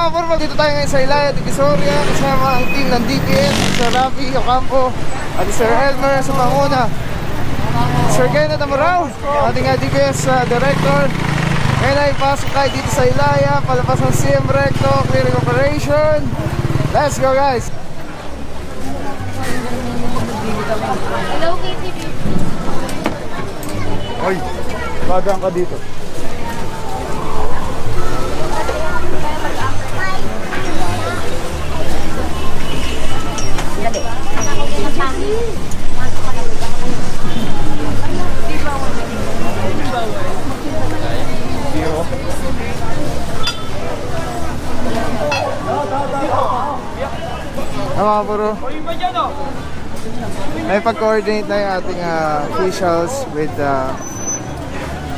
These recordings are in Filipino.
Formal, dito tayo ngayon sa Ilaya, Divisoria, kasama ang team ng DPS, Sir Rafi Ocampo at Sir Elmer sa panguna, Sir Kenneth Amorao, ating DPS Director. Ngayon ay pasok tayo dito sa Ilaya, palabas ng CM Recto, clearing operation. Let's go guys! Hello KTV. Oy, bagaan ka dito. Mga puro, may pag-coordinate na yung ating officials with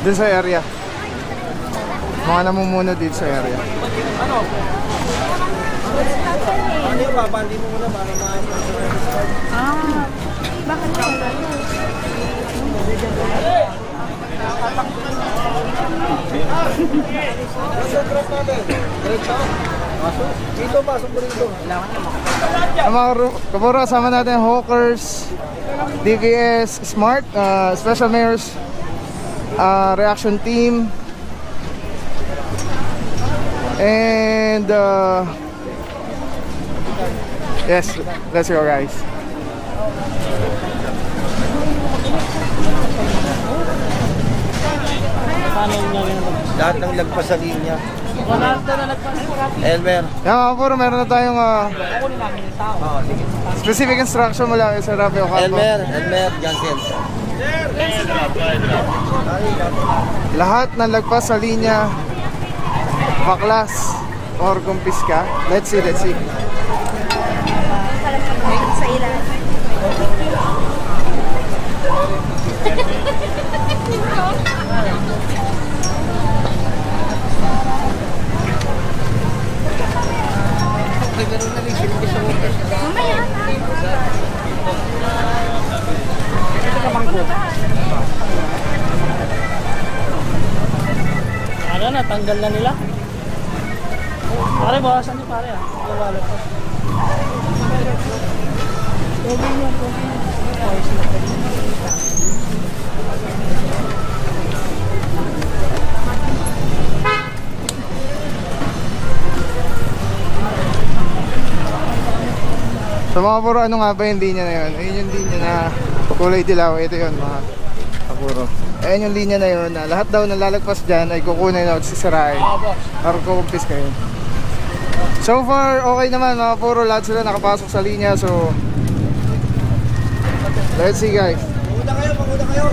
dun sa area, mga namumuno dito sa area. Ano yung babandi mo muna para Bakit ka dito, pasok mo rito. Mga kapuro, kasama natin Hawkers, DPS Smart, Special Mayors Reaction Team, and yes, let's go guys. Lahat ng lagpas sa linya. Elmer. Yan mga puro, meron na tayong specific instruction mula sa Rafi Ocampo. Elmer, Jansen. Lahat ng lagpas sa linya, baklas or kumpiska. Let's see. sa ilalim? Ano na, tanggal na nila. Pare, bawasan niyo pare ah. Bawalan pa. So mga puro, ano nga ba yung linya na yun? Ayun yung linya na kulay dilaw. Ito yun mga kapuro. Ayun yung linya na yun na lahat daw na lalagpas dyan ay kukunin at sisirain or kukumpis kayo. So far okay naman mga puro, lahat sila nakapasok sa linya. So let's see guys. Panguda kayo.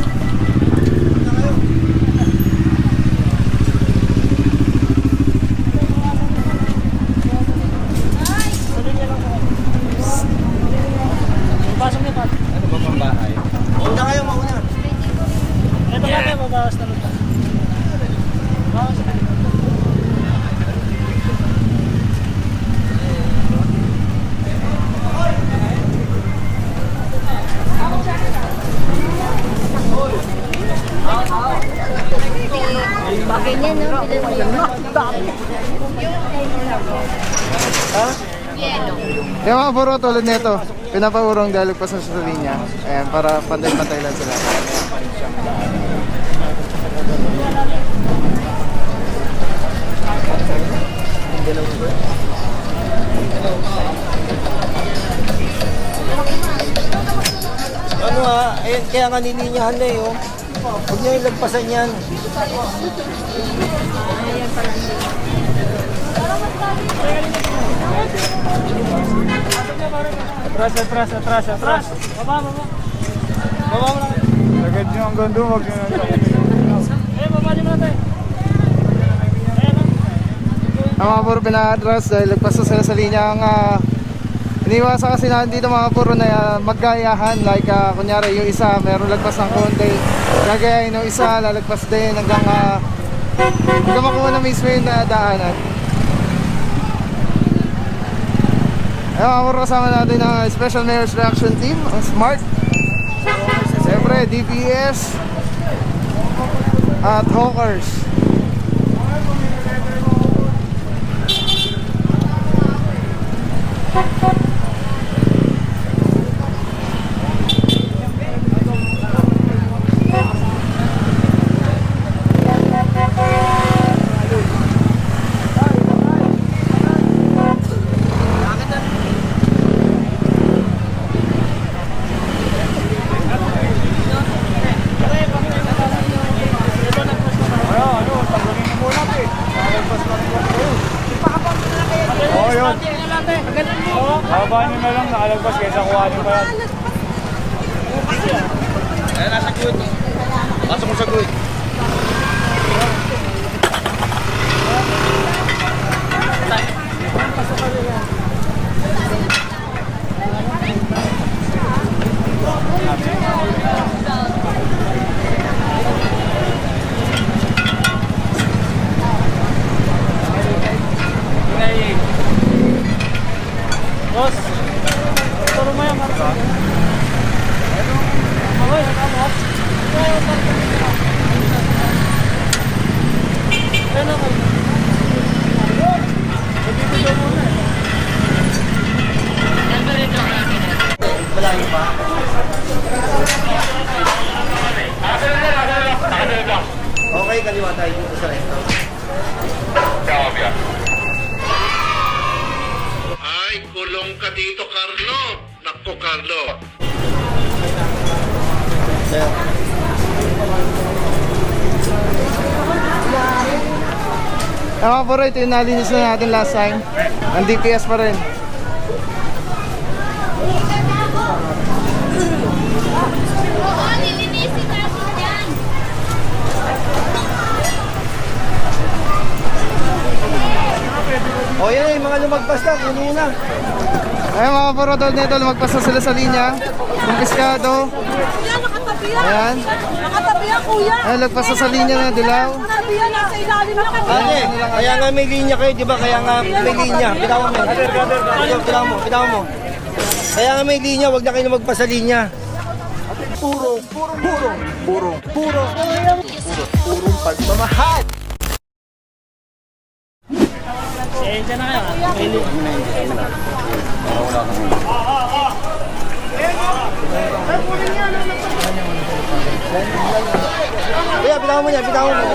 Pasok niyo pa. Ano ba pang bahay? Mauna. Ito kami, mabawas na lupa. Bawas na lupa. Bakit niya no? Ha? Yung mga puro tulad nito, pinapaurong dahil lagpas na sa linya. Ayan, para pantay-pantay lang sila. Ano kaya nga nilinyahan na eh, oh. Huwag niyo ilagpasan yan. Atras. Baba mo lang. Agad nyo hanggang doon, huwag nyo Baba nyo natin. Ayan ang mga puro pina-address dahil nagpaso sila sa linya. Ang iniwasan kasi natin dito mga puro na maggayahan, like kunyari yung isa meron lagpas ng konti, gagayahin yung isa, lalagpas din hanggang makuha na mismo yung daanan. Ayun mga puro, kasama natin ang Special Mayor's Reaction Team, ang SMART, siyempre DPS at Hawkers. Babaan nyo na lang, nakalagpas kaysa kuhanin pa yan. Ayan, nasa good. Pasok mo sa good. Boss, turo mo yan. Magoy, nakamo. Ano ka? Nagpipito muna eh. Malayo pa. Okay, kaliwa tayo dito sa resto. Ay, kulong ka dito, Carlo. Nakpo, Carlo. Mga puro, ito yung nalinis na natin last time. Ang DPS pa rin. Oo, nilinisin natin yan. O yan yung mga lumagpas na, kunin na. Ayun mga puro, tol nito, lumagpas na sila sa linya. Kumpiskado. Yan, nakatabi yan. Ayan. Nakatabi yan, kuya. Ayun, lagpas na sa linya na dilaw. Nakatabi yan, nasa ilalim na kami. Ate, kaya nga may linya kayo, di ba? Kaya nga may linya. Bitawan mo. Bitawan mo. Kaya nga may linya, wag na kayo lumagpas sa linya. Purong pagmamahal. Eh, dyan na kayo. Pili. Kaya, bitawan mo niya, bitawan mo.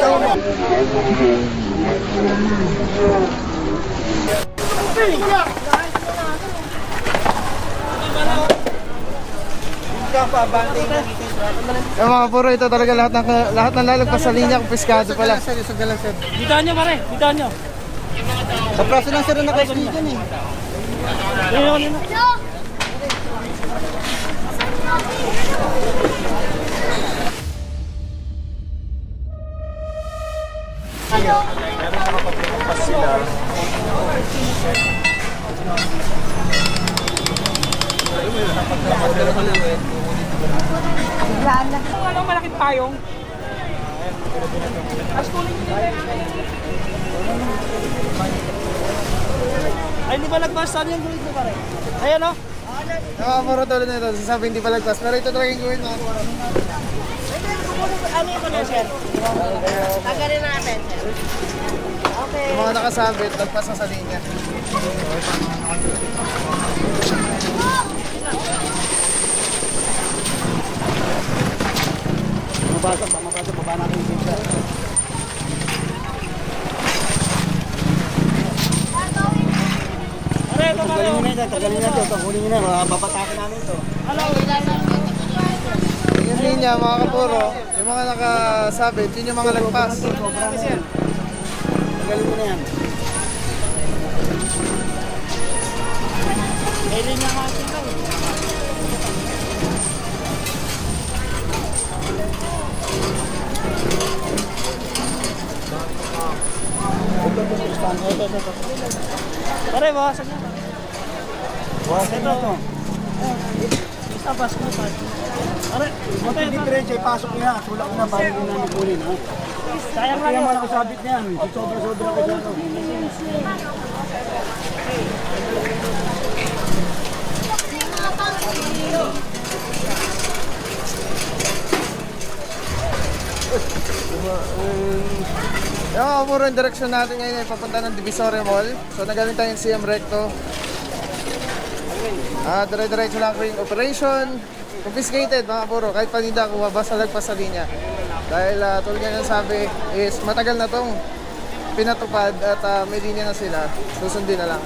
Ayun mga puro, ito talaga lahat ng lalagpas sa linya, kumpiskado pala. Bitaan nyo pare, bitaan nyo. Sa praso lang sir na nakaistigan eh. Ayun. Anong malaking payong? Ay, hindi ba lagpasan yung guhit mo pare? Ayan o. Yung mga puro tulad nito, sasabi hindi pa lagpas. Pero ito talagang gawin mga puro. Ano ito na, sir? Tagalin natin. Okay. Yung mga nakasabit, lagpas na sa linya. Mabasag, baba natin yung pizza. Pare, ito pare. Tagalin na ito, kunin nyo na, mapapatakin namin ito. Yung linya mga kapuro, yung mga nakasabit, yun yung mga lagpas. Tagalin mo na yan. May linya nga dito. Ito. Pare, bawasan niya. Bawasan na to. Basta bas mo pa. Pare, Kung hindi diretso, ipasok niya. Tulak na, parang hindi namin kunin. sayang lang Kaya yun. mo nakasabit niyan. Sobra-sobra ka dyan. Yung mga puro yung direksyon natin ngayon ay papunta ng Divisoria Mall. So nagaling tayong CM Recto. Dire-diretso lang ring operation. Confiscated mga puro, kahit paninda kuha, basta lagpas sa linya. Dahil tulad nga yung sabi is matagal na tong pinatupad at may linya na sila. Susundin na lang.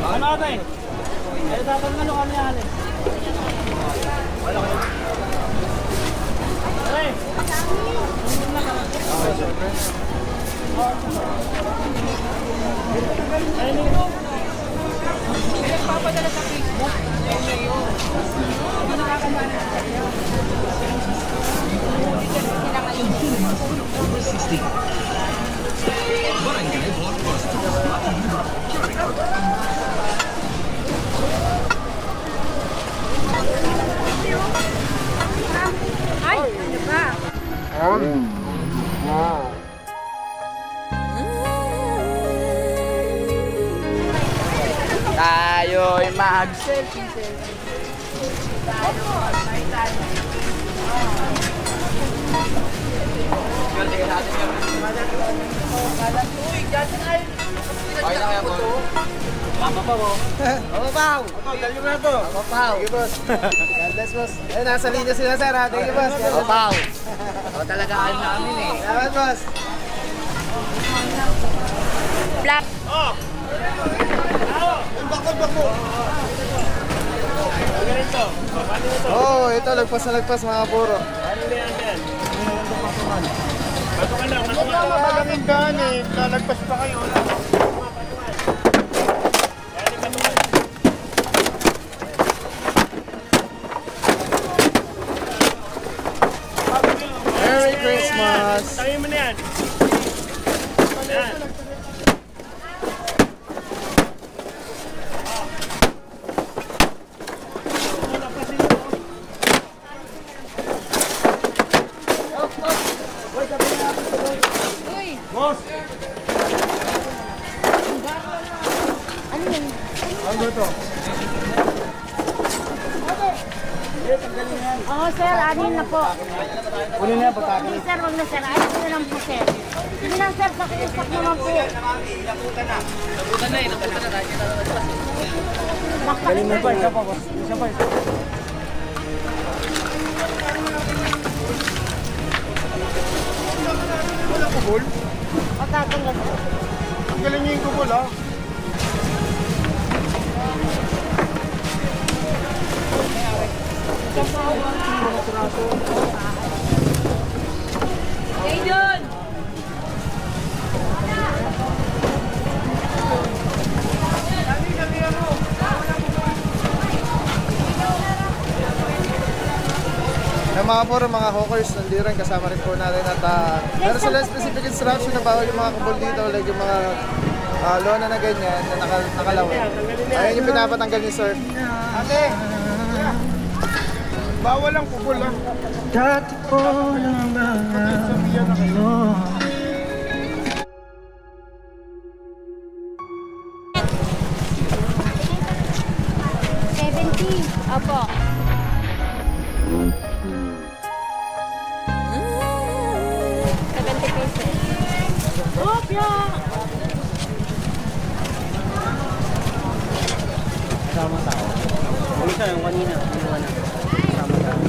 Ano ate? Ay, dapat ano kami ate? Pare! Nagpapadala sa Facebook. Ay, ano ba? Tayo'y mag-selfie. Mapapaw! Galing na to. Mapapaw! Sige boss. God bless boss. Eh, nasa linya sila sir ha. Thank you boss. Papaw. O talaga kayo namin eh. Salamat boss. Black. Oh, ito lagpas na lagpas mga puro. Magaling daan eh. Lalagpas pa kayo. Merry Christmas! Tayo mo na yan. Yan. Boss! Ano to? Oo, sir. Anin na po. Kunin na yan, pagkakin. Hindi, sir. Wag na, sir. Ayos na lang po, sir. Sige lang, sir. Pakiusap naman po. Galing mo pa, isa pa boss. Isa pa. Wala kubol? Matatanggal po. Ang galing niyo yung kubol ha. Jaden! Yung mga puro, mga hawkers, nandito rin, kasama rin po natin at meron sila specific instruction na bawal yung mga kubol dito, like yung mga lona na ganyan na nakalawin. Ayun yung pinapatanggal ni sir. Ate! Bawal ang kubol ha. Dati ko lang ano. 70. Opo. Opya! Sama tao. Ano siya yung kanina? Sama tao.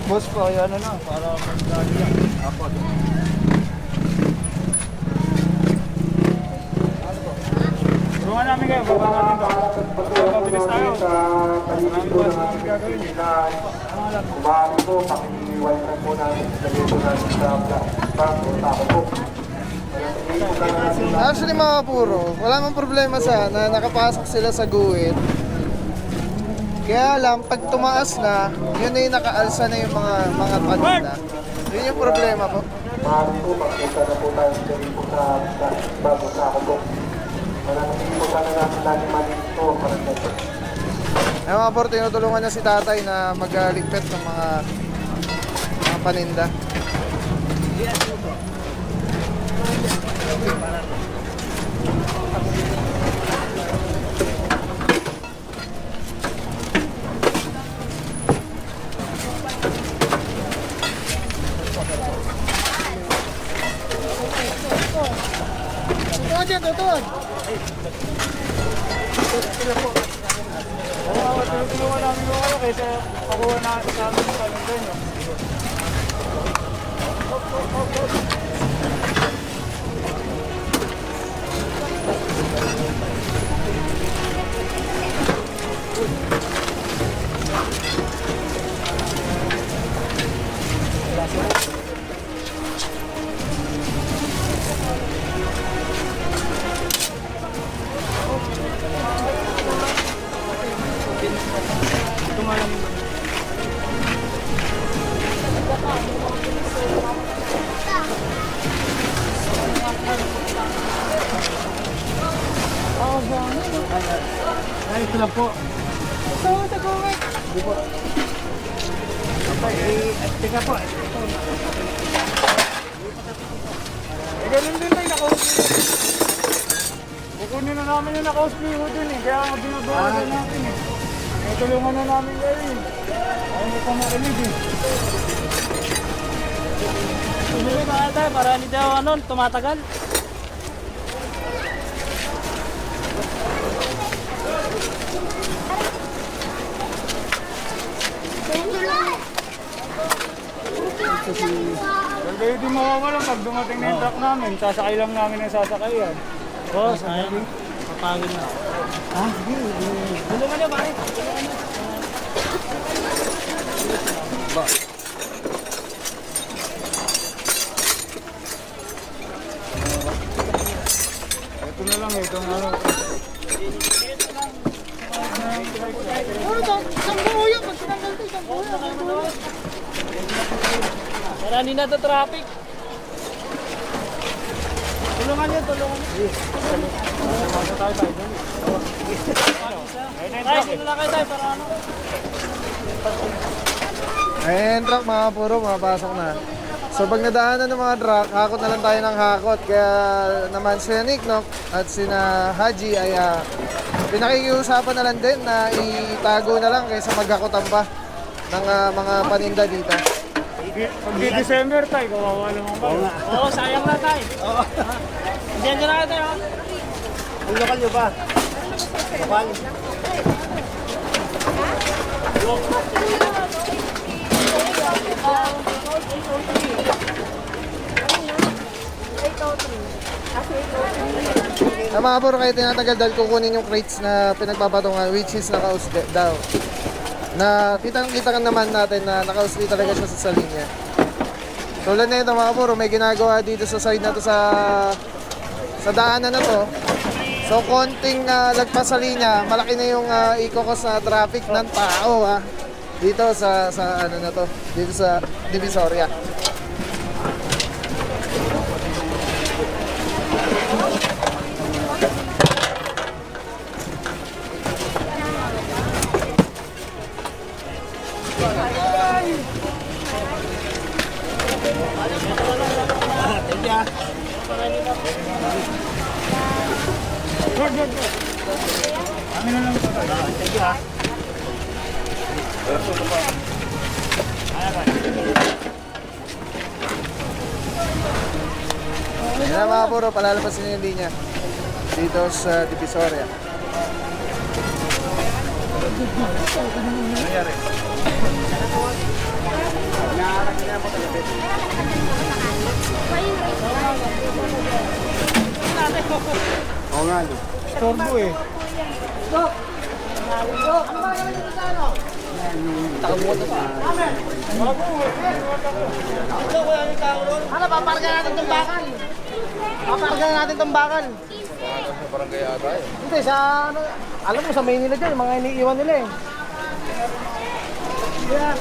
Boss ko, ay ano na, para mag-gani yan. Apo. Tulungan Tulungan namin kayo, baba namin to. Mabilis tayo. Marami po namin gagawin. Umaari po, pakiniwalkan po namin sa dito natin sa ako po. Actually mga puro, wala mang problema sana, nakapasok sila sa guhit. Kaya lang, pag tumaas na, yun na yung nakaalsa na yung mga paninda. Yun yung problema po. Umaari po, pakita na po tayo sa dito sa bago sa ako po. Mananatili po sana natin lagi malinis po para sa ito. Ay mga puro, tinutulungan na si tatay na magligpit ng mga paninda. Tulungan namin kayo kaysa pakuha na sa amin sa paninda nyo. Ay, ito lang po. Hindi po. Teka po. Ganun din tayo naka-house. Bukunin na namin yung naka-house ho dun eh. Kaya binabawa din natin eh. Tulungan na namin kayo eh. Ayaw mo pa makinig eh. Tuloy na tayo para hindi daw tumatagal. Kayo din mawawalan pag dumating na yung truck namin. Sasakay lang namin ang sasakayan. Oo, sayang. Papagod na ako. Ha? Sige. Tulungan niyo, pare. Tulungan niyo. Ba? Ito na lang, ito na lang. Isang buo yun. Pag sinanggal ito, isang buo. Marami na ito traffic. Tulungan niyo, tulungan niyo. Tulungan tayo doon. Ay, sino na kayo tayo para ano? Ayan truck mga puro, mapasok na. So pag nadaanan ng mga truck, hakot na lang tayo ng hakot. Kaya naman si Nick, no, at sina Haji ay pinakikiusapan na lang din na itago na lang kaysa maghakotan pa ng mga paninda dito. Pag di December tayo, kawawa naman ba? Oo, sayang na tayo. Oo. Diyan na kayo tayo. Ang lokal nyo ba? Lokal. Mga puro kayo tinatagal dahil kukunin yung crates na pinagpapatungan, which is naka-house daw. Na kitang-kita naman natin na naka-house talaga siya sa linya. Tulad na ito mga puro, may ginagawa dito sa side na to sa daanan na to. So konting lagpas sa linya, malaki na yung ikokos na traffic ng tao dito sa ano na to, dito sa Divisoria. Amin na lang ito. Thank you ha. Yan na mga puro, palalapasin yung linya dito sa Divisoria. Nangyari? Oo nga. Storbo eh. Ano, paparga natin itong bakal. Paparga natin itong bakal. Hindi, sa ano, alam mo sa Maynila dyan, mga iniiwan nila eh. Yeah.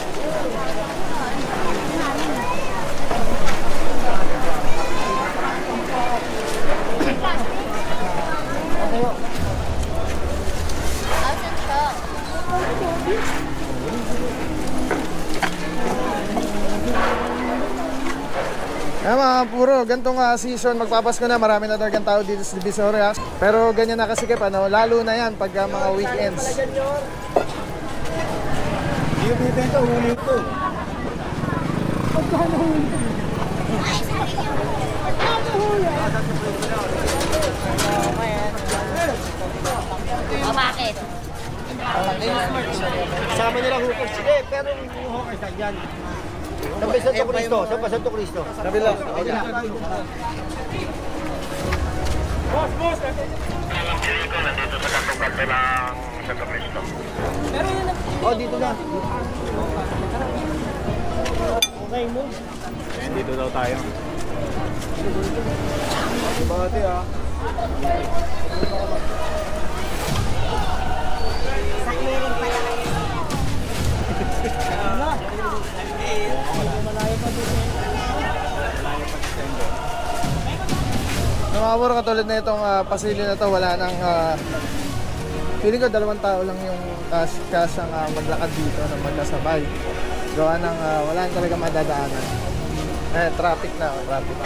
Mga puro, gantong season, magpapasko na, marami na talagang tao dito sa Divisoria. Pero ganyan na kasikip, ano, lalo na yan pag mga weekends. Hindi ko pinibenta, huli ko. O bakit? Kasama nila hookers sila eh, pero yung hookers nandyan. Sabi sa Santo Cristo, sa Santo Cristo. Kabila. Boss! Nandito sa katukape ng Santo Cristo. Oh, dito na. Okay mo. Dito daw tayo. Bati ah. Sa clearing pala. Namamuro katulad na itong pasilyo na to, wala nang feeling ko 2 tao lang yung kasang maglakad dito na magkasabay. Gawa ng wala nang talaga madadaanan. Traffic na, traffic.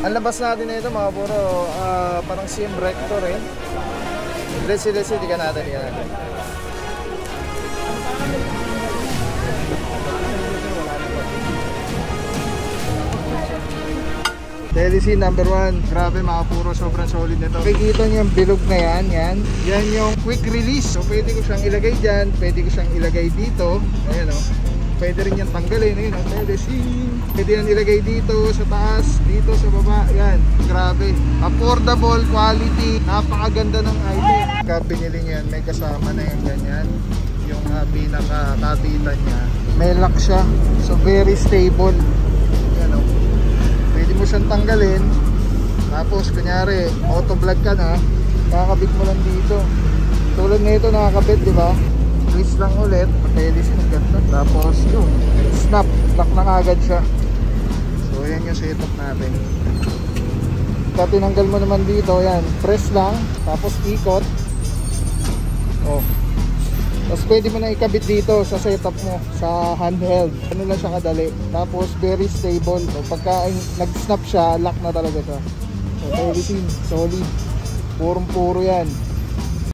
Ang labas natin na ito mga puro parang CM Recto rin. Desi, di ka natin. Delici number 1. Grabe mga puro, sobrang solid nito. Kikita niyo yung bilog na yan. Yan yung quick release. So pwede ko siyang ilagay dyan, pwede ko siyang ilagay dito. Ayan o. Pwede rin yan tanggalin. Ayun o, Delici. Pwede yan ilagay dito sa taas, dito sa baba. Yan, grabe. Affordable, quality, napakaganda ng item. Kapag binili niyo yan, may kasama na yung ganyan. Yung pinaka-kapitan niya. May lock siya. So very stable. Yan o. Pwede mo siyang tanggalin. Tapos kunyari auto vlog ka na, nakakabit mo lang dito. Tulad nito nakakabit, di ba? Twist lang ulit, pagka-edis ng ganda. Tapos yun, snap, lock na kagad siya. So yan yung setup natin. Pagka tinanggal mo naman dito, yan, press lang, tapos ikot. Oh. Tapos pwede mo na ikabit dito sa setup mo, sa handheld. Ano lang siya kadali. Tapos very stable. So, pagka nag-snap siya, lock na talaga siya. So, everything solid. Purong-puro yan.